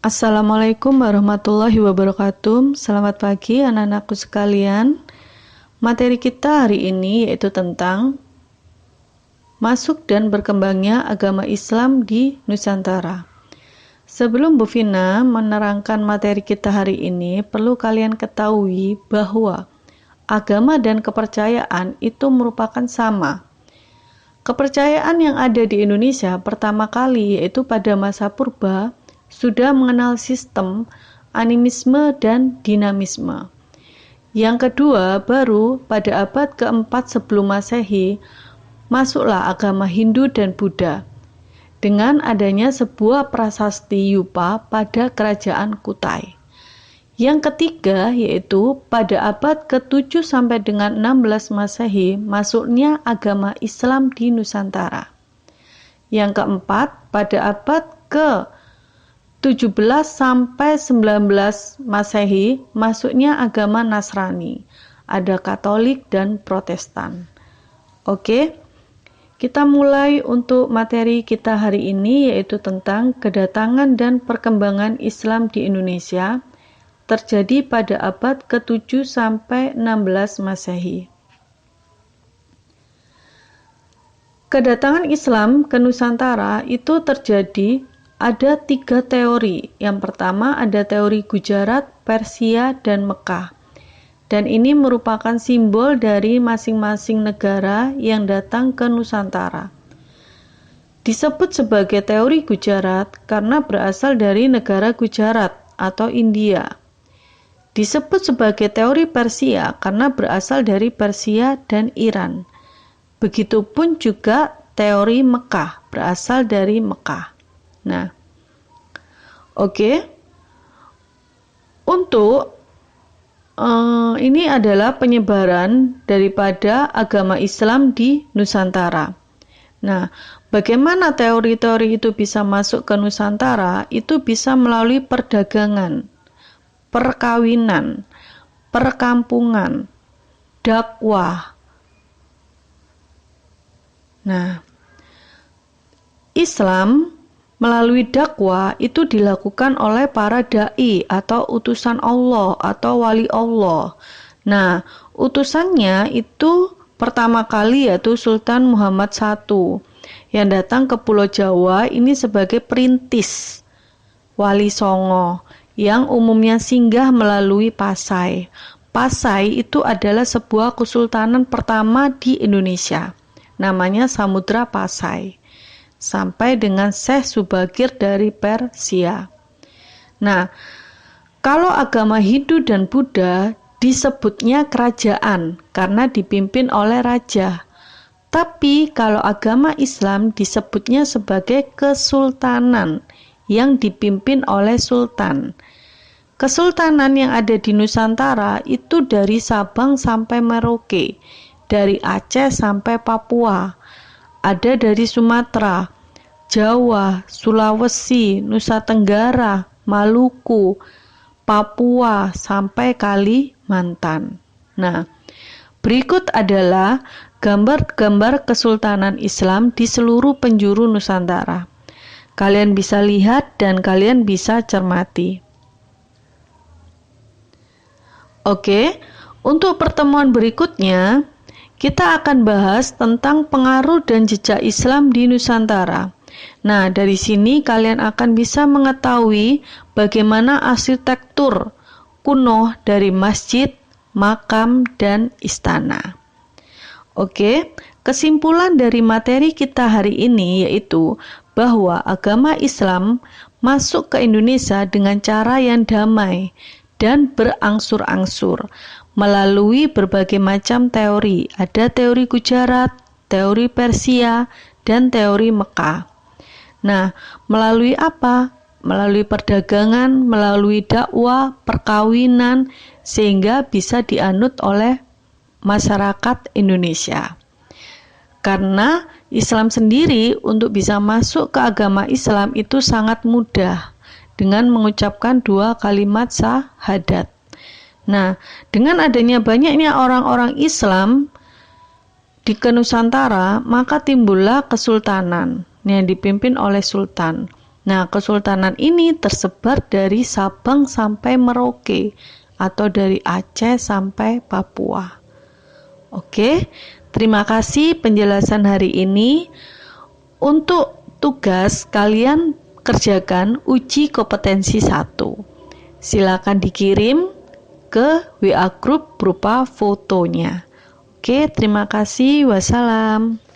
Assalamualaikum warahmatullahi wabarakatuh. Selamat pagi anak-anakku sekalian. Materi kita hari ini yaitu tentang masuk dan berkembangnya agama Islam di Nusantara. Sebelum Bu Vina menerangkan materi kita hari ini, perlu kalian ketahui bahwa agama dan kepercayaan itu merupakan sama. Kepercayaan yang ada di Indonesia pertama kali yaitu pada masa purba sudah mengenal sistem animisme dan dinamisme. Yang kedua, baru pada abad keempat sebelum Masehi, masuklah agama Hindu dan Buddha dengan adanya sebuah prasasti Yupa pada kerajaan Kutai. Yang ketiga, yaitu pada abad ke-7 sampai dengan 16 Masehi, masuknya agama Islam di Nusantara. Yang keempat, pada abad ke-17 sampai 19 Masehi, masuknya agama Nasrani. Ada Katolik dan Protestan. Oke, kita mulai untuk materi kita hari ini, yaitu tentang kedatangan dan perkembangan Islam di Indonesia, terjadi pada abad ke-7 sampai 16 Masehi. Kedatangan Islam ke Nusantara itu terjadi ada 3 teori. Yang pertama ada teori Gujarat, Persia, dan Mekah. Dan ini merupakan simbol dari masing-masing negara yang datang ke Nusantara. Disebut sebagai teori Gujarat karena berasal dari negara Gujarat atau India. Disebut sebagai teori Persia karena berasal dari Persia dan Iran. Begitupun juga teori Mekah berasal dari Mekah. Nah, oke. Untuk ini adalah penyebaran daripada agama Islam di Nusantara. Nah, bagaimana teori-teori itu bisa masuk ke Nusantara? Itu bisa melalui perdagangan, perkawinan, perkampungan, dakwah. Nah, Islam melalui dakwah itu dilakukan oleh para da'i atau utusan Allah atau wali Allah. Nah, utusannya itu pertama kali yaitu Sultan Muhammad I yang datang ke Pulau Jawa ini sebagai perintis Wali Songo yang umumnya singgah melalui Pasai. Pasai itu adalah sebuah kesultanan pertama di Indonesia. Namanya Samudra Pasai. Sampai dengan Syekh Subagir dari Persia. Nah, kalau agama Hindu dan Buddha disebutnya kerajaan karena dipimpin oleh raja. Tapi kalau agama Islam disebutnya sebagai kesultanan yang dipimpin oleh sultan. Kesultanan yang ada di Nusantara itu dari Sabang sampai Merauke, dari Aceh sampai Papua. Ada dari Sumatera, Jawa, Sulawesi, Nusa Tenggara, Maluku, Papua, sampai Kalimantan. Nah, berikut adalah gambar-gambar kesultanan Islam di seluruh penjuru Nusantara. Kalian bisa lihat dan kalian bisa cermati. Oke, untuk pertemuan berikutnya, kita akan bahas tentang pengaruh dan jejak Islam di Nusantara. Nah, dari sini kalian akan bisa mengetahui bagaimana arsitektur kuno dari masjid, makam, dan istana. Oke, kesimpulan dari materi kita hari ini yaitu bahwa agama Islam masuk ke Indonesia dengan cara yang damai dan berangsur-angsur melalui berbagai macam teori. Ada teori Gujarat, teori Persia, dan teori Mekah. Nah, melalui apa? Melalui perdagangan, melalui dakwah, perkawinan, sehingga bisa dianut oleh masyarakat Indonesia. Karena Islam sendiri untuk bisa masuk ke agama Islam itu sangat mudah dengan mengucapkan 2 kalimat syahadat. Nah, dengan adanya banyaknya orang-orang Islam di Nusantara, maka timbullah kesultanan yang dipimpin oleh sultan. Nah, kesultanan ini tersebar dari Sabang sampai Merauke atau dari Aceh sampai Papua. Oke, terima kasih penjelasan hari ini. Untuk tugas kalian kerjakan uji kompetensi 1. Silakan dikirim ke WA group berupa fotonya. Oke, terima kasih. Wassalam.